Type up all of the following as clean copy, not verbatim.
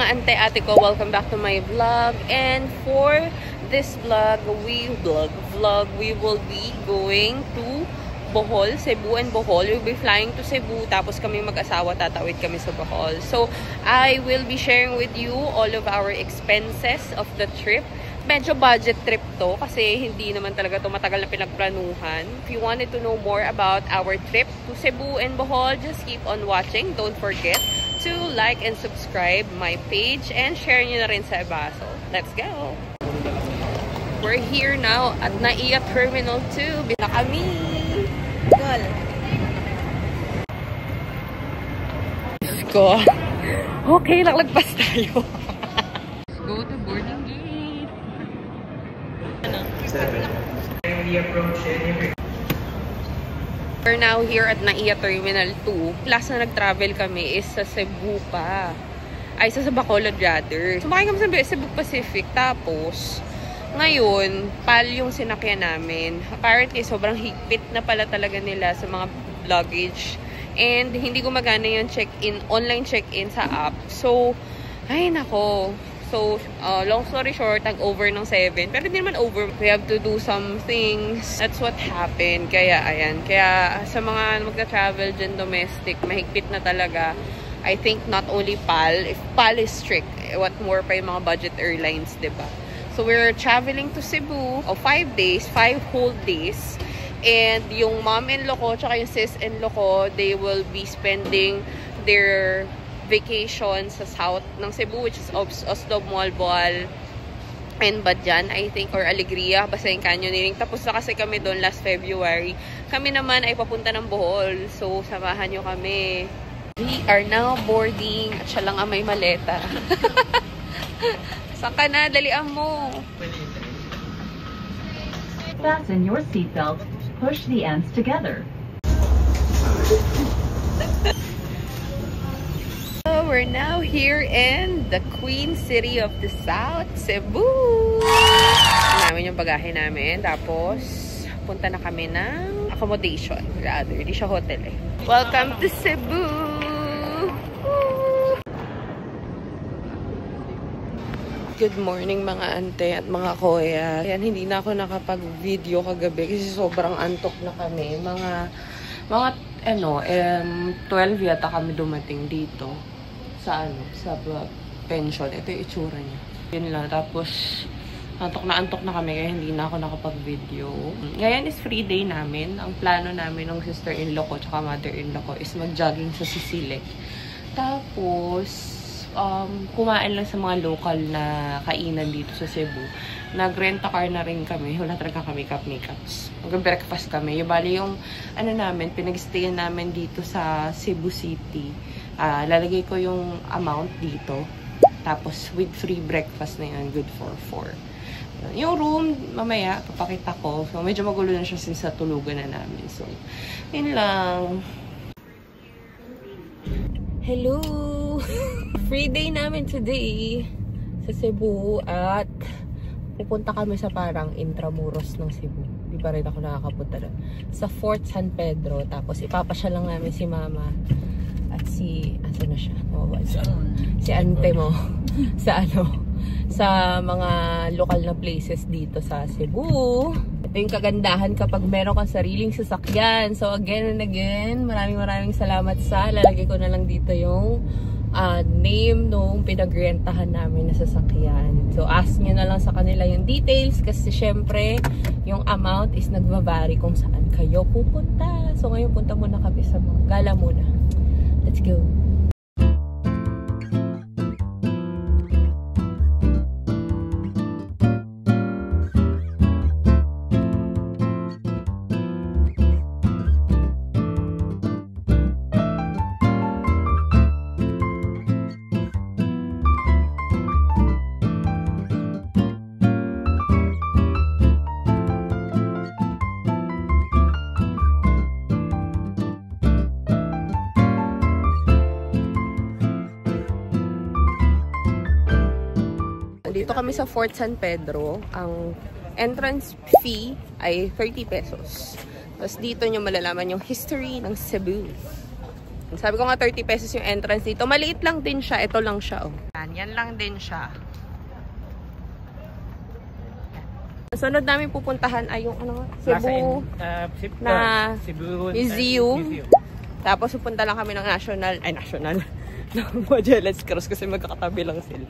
ante-ate ko, welcome back to my vlog. And for this vlog, we will be going to Bohol, Cebu and Bohol. We'll be flying to Cebu, tapos kami mag-asawa, tatawid kami sa Bohol. So, I will be sharing with you all of our expenses of the trip. Medyo budget trip to kasi hindi naman talaga to matagal na pinagplanuhan. If you wanted to know more about our trip to Cebu and Bohol, just keep on watching. Don't forget to like and subscribe my page and share nyo na rin sa iba. So, let's go! We're here now at NAIA Terminal 2. Bila kami! Gol! Let's go! Okay, naglagpas tayo. Let's go to boarding gate. We're now here at NAIA Terminal 2. Last na nag-travel kami is sa Cebu pa. Ay, sa Bacolod rather. Sumakay kami sa Cebu Pacific. Tapos, ngayon, PAL yung sinakyan namin. Apparently, sobrang higpit na pala talaga nila sa mga luggage. And, hindi gumagana yung check-in, online check-in sa app. So, ay nako. So, long story short, nag-over ng 7. Pero hindi naman over. We have to do some things. That's what happened. Kaya, ayan. Kaya, sa mga magta-travel dyan domestic, mahigpit na talaga. I think not only PAL. If PAL is strict, what more pa yung mga budget airlines, diba? So, we're traveling to Cebu. 5 days, 5 whole days. And yung mom-in-law ko, tsaka yung sis-in-law ko, they will be spending their vacation sa south ng Cebu, which is Oslob, Moalboal, and Badyan, I think, or Alegria, basta yung canyoneering. Tapos na kasi kami doon last February. Kami naman ay papunta ng Bohol. So, samahan nyo kami. We are now boarding. At siya lang ang may maleta. Saan ka na? Dalian mo. Fasten your seatbelt. Push the ends together. We're now here in the Queen City of the South, Cebu. Namin yung bagahe namin. Tapos, punta na kami ng accommodation. Rather, di siya hotel eh. Welcome to Cebu! Good morning mga ante at mga kuya. Yan, hindi na ako nakapag-video kagabi kasi sobrang antok na kami. Mga 12 yata kami dumating dito. Sa pension. Ito yung itsura niya. Yun lang. Tapos, antok na kami kaya hindi na ako nakapag-video. Ngayon is free day namin. Ang plano namin ng sister-in-law ko tsaka mother-in-law ko is mag-jogging sa Sisilek. Tapos, kumain lang sa mga local na kainan dito sa Cebu. Nag-rent-a-car na rin kami. Wala talaga kami makeups. Mag-breakfast kami. Yung bali yung pinag-stayan namin dito sa Cebu City. Lalagay ko yung amount dito. Tapos, with free breakfast na yun, good for 4. Yung room, mamaya, papakita ko. So, medyo magulo na siya since sa tulugan na namin. So, yun lang. Hello! Free day namin today sa Cebu at pupunta kami sa parang Intramuros ng Cebu. Di pa rin ako nakakapunta doon. Sa Fort San Pedro. Tapos, ipapasya lang namin si Mama at asa na siya? Si ante mo sa mga local na places dito sa Cebu. Ito yung kagandahan kapag meron kang sariling sasakyan. So again and again, maraming salamat sa lalagay ko na lang dito yung name nung pinagrentahan namin na sasakyan. So ask nyo na lang sa kanila yung details kasi syempre yung amount is nagva-vary kung saan kayo pupunta. So ngayon punta muna kami sa gala muna. Let's go. Dito kami sa Fort San Pedro. Ang entrance fee ay 30 pesos. Tapos dito nyo malalaman yung history ng Cebu. Sabi ko nga 30 pesos yung entrance dito. Maliit lang din siya. Ito lang siya. Oh. Yan lang din siya. Sunod namin pupuntahan ay yung ano, Cebu na Cebu Museum. Tapos pupunta lang kami ng National ng Magellan's Cross kasi magkakatabi lang sila.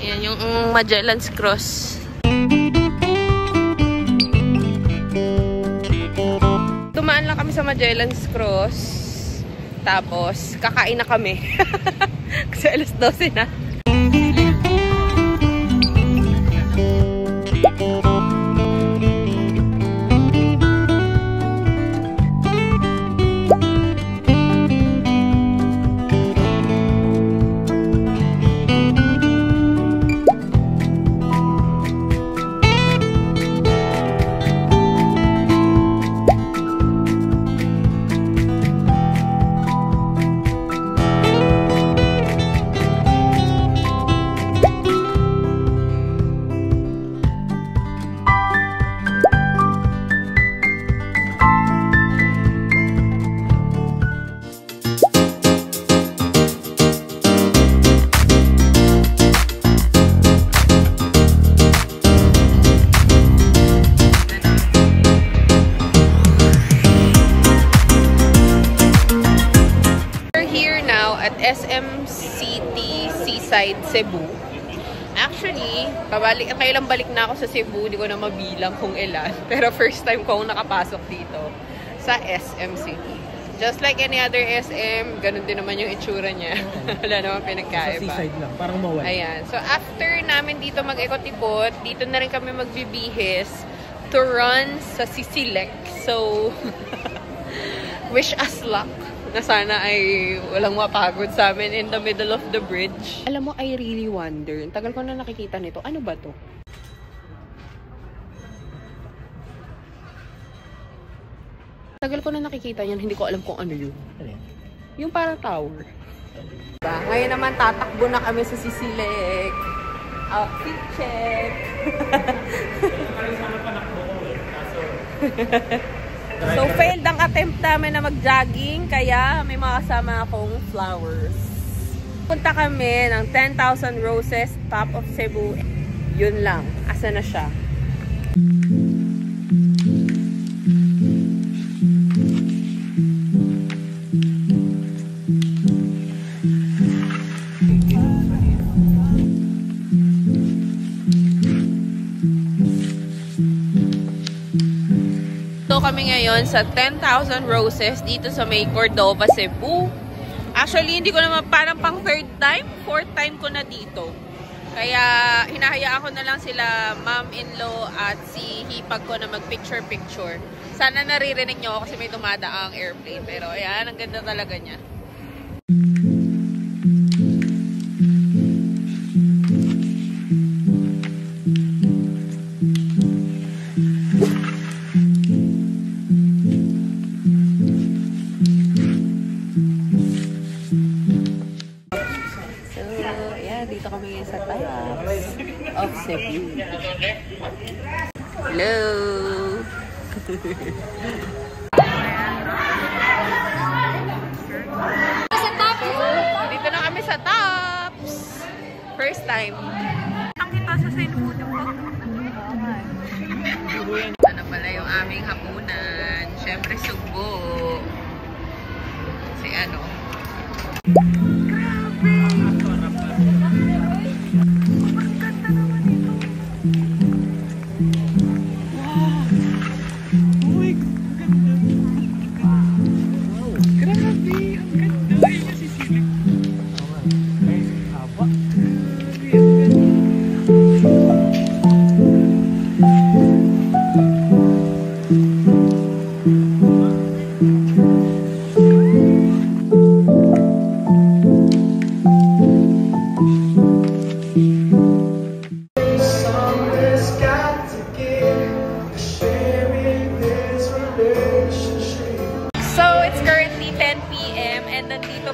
Ayan yung Magellan's Cross. Tumaan lang kami sa Magellan's Cross. Tapos kakain na kami. Kasi alas 12 na. SM City, Seaside, Cebu. Actually, kailang balik na ako sa Cebu, hindi ko na mabilang kung ilan. Pero first time ko nakapasok dito sa SM City. Just like any other SM, ganun din naman yung itsura niya. Wala naman pinagkaiba. Sa seaside lang, parang mawala. Ayan. So after namin dito mag-ikot-ikot, dito na rin kami magbibihis to run sa Sisilek. So, wish us luck. Na sana ay walang mapagod sa amin in the middle of the bridge. Alam mo, I really wonder. Tagal ko na nakikita nito. Ano ba to? Tagal ko na nakikita yan. Hindi ko alam kung ano yun. Yung parang tower. Diba? Ngayon naman tatakbo na kami sa Sisilek. Outfit check. So, failed ang attempt namin na mag-jogging, kaya may mga kasama akong flowers. Punta kami ng 10,000 Roses, top of Cebu. Yun lang. Asa na siya? Kami ngayon sa 10,000 Roses dito sa may Cordova, Cebu. Actually, hindi ko naman parang pang fourth time ko na dito. Kaya hinahayaan ko na lang sila mom-in-law at si hipag ko na mag-picture-picture. Sana naririnig nyo kasi may dumadaang airplane. Pero ayan, ang ganda talaga niya. Dito kami sa tops of Cebu. Hello! Dito na kami sa tops! First time. Ang kita sa cellphone. Ano pala yung aming hapunan? Siyempre sugbo. Si ano?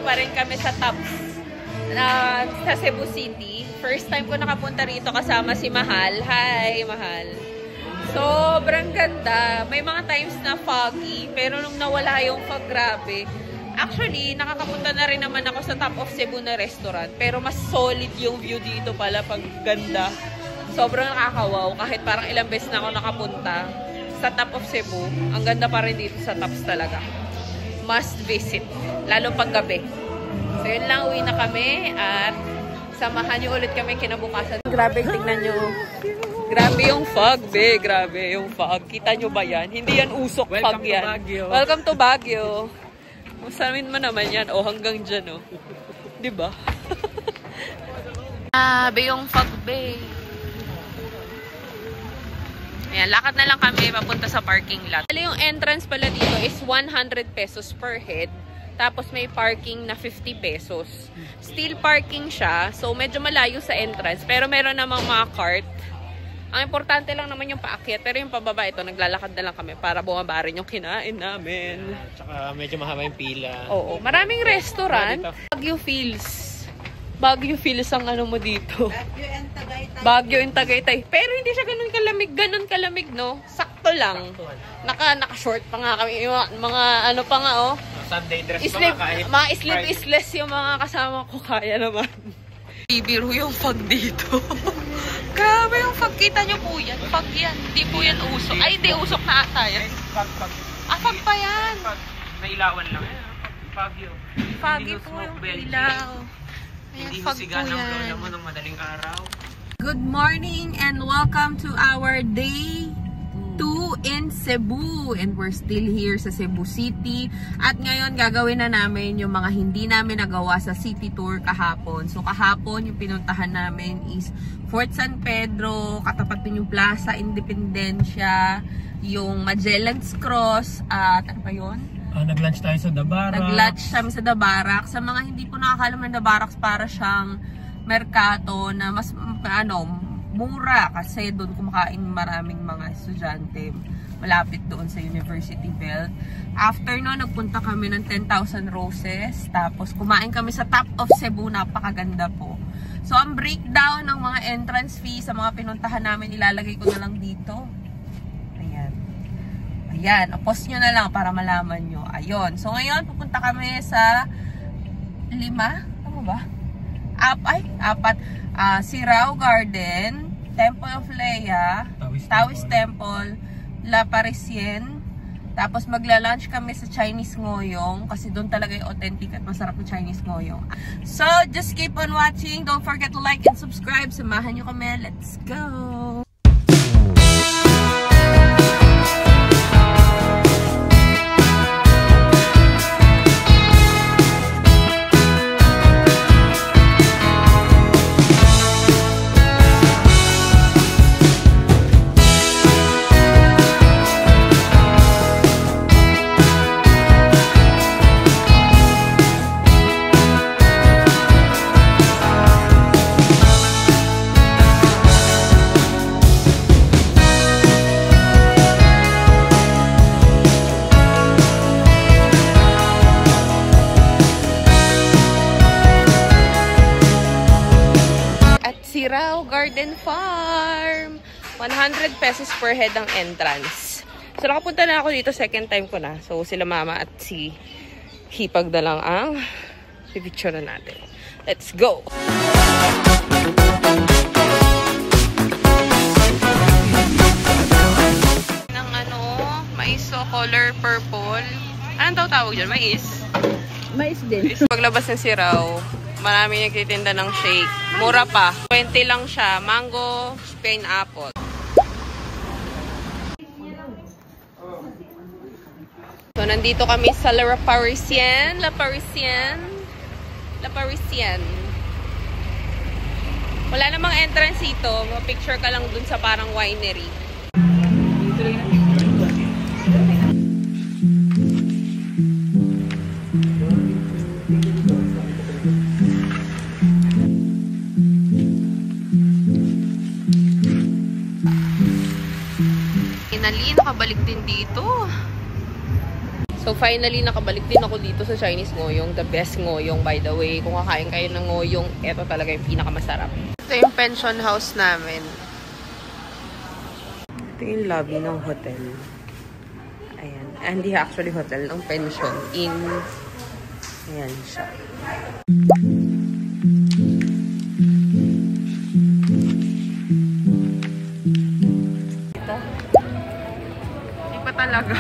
Pa rin kami sa tops sa Cebu City. First time ko nakapunta rito kasama si Mahal. Hi, Mahal. Sobrang ganda. May mga times na foggy, pero nung nawala yung fog, grabe. Actually, nakakapunta na rin naman ako sa Top of Cebu na restaurant. Pero mas solid yung view dito pala pag ganda. Sobrang nakakawaw. Kahit parang ilang beses na ako nakapunta sa Top of Cebu, ang ganda pa rin dito sa Tops talaga. Must visit. Lalo pag gabi. So yun lang, uwi na kami at samahan nyo ulit kami kinabukasan. Grabe, tingnan nyo. Grabe yung fog, be. Grabe yung fog. Kita nyo ba yan? Hindi yan usok fog yan. Welcome to Baguio. Masamin mo naman yan. O, hanggang dyan, o. Diba? Grabe yung fog, be. Ayan, lakad na lang kami papunta sa parking lot. Yung entrance pala dito is 100 pesos per head. Tapos may parking na 50 pesos. Still parking siya. So, medyo malayo sa entrance. Pero meron namang mga cart. Ang importante lang naman yung paakyat. Pero yung pababa ito, naglalakad na lang kami para bumaba rin yung kinain namin. Tsaka medyo mahaba yung pila. Oo. Maraming restaurant. Baguio Feels. Baguio Feels ang ano mo dito. Baguio and Tagaytay. Pero hindi siya ganun kalamig. Ganun kalamig, no? Sakto lang. Naka-short pa nga kami. Mga ano pa nga, oh. Sunday dress Islip, mga sleeveless yung mga kasama ko. Kaya naman. Bibiro yung fog dito. Grabe yung fog. Kita nyo po yan. Fog yan. Hindi po yan usok. Ay, hindi usok na ata yan. Fog. Fog pa yan. Nailawan lang. Baguio. Foggy po yung ilaw. Hindi husigan ng lola mo ng madaling araw. Good morning and welcome to our day 2 in Cebu. And we're still here sa Cebu City. At ngayon gagawin na namin yung mga hindi namin nagawa sa city tour kahapon. So kahapon yung pinuntahan namin is Fort San Pedro, katapat din yung Plaza Independencia, yung Magellan's Cross, at ano pa yun? Nag-lunch tayo sa Dabaraks. Nag-lunch kami sa Dabaraks. Sa mga hindi po nakakalam ng Dabaraks, para siyang merkato na mas mura kasi doon kumakain maraming mga estudyante malapit doon sa University Belt. After no, nagpunta kami ng 10,000 Roses. Tapos kumain kami sa Top of Cebu. Napakaganda po. So ang breakdown ng mga entrance fee sa mga pinuntahan namin, ilalagay ko na lang dito. Ayan, post nyo na lang para malaman nyo. Ayun. So, ngayon, pupunta kami sa 5. Ano ba? 4. Sirao Garden, Temple of Lea, Taoist Temple, La Parisienne. Tapos, magla-lunch kami sa Chinese Ngoyong kasi doon talaga yung authentic at masarap na Chinese Ngoyong. So, just keep on watching. Don't forget to like and subscribe. Samahan nyo kami. Let's go! Sirao Garden Farm. 100 pesos per head ang entrance. So nakapunta na ako dito, second time ko na. So sila mama at si Hipag na lang ang pipicture na natin. Let's go! Ng mais color purple. Anong daw tawag dyan? Mais? Mais din. Paglabas ng Sirao, marami nagtitinda ng shake. Mura pa. 20 lang siya. Mango, Spain apple. So, nandito kami sa La Parisienne. La Parisienne. La Parisienne. Wala namang entrance dito. Picture ka lang dun sa parang winery. Finally, nakabalik din dito. So, finally, nakabalik din ako dito sa Chinese Ngoyong. The best Ngoyong, by the way. Kung kakain kayo ng Ngoyong, ito talaga yung pinakamasarap. Ito yung pension house namin. Ito yung lobby ng hotel. Ayan. Hindi actually hotel, ng pension. In Ayan siya. Ito. Hindi pa talaga.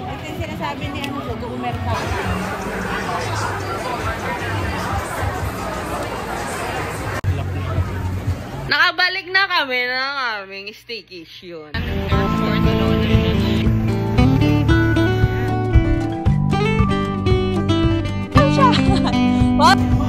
Ito yung sinasabi ni ano, Gumerta. Nakabalik na kami ng aming staycation. What?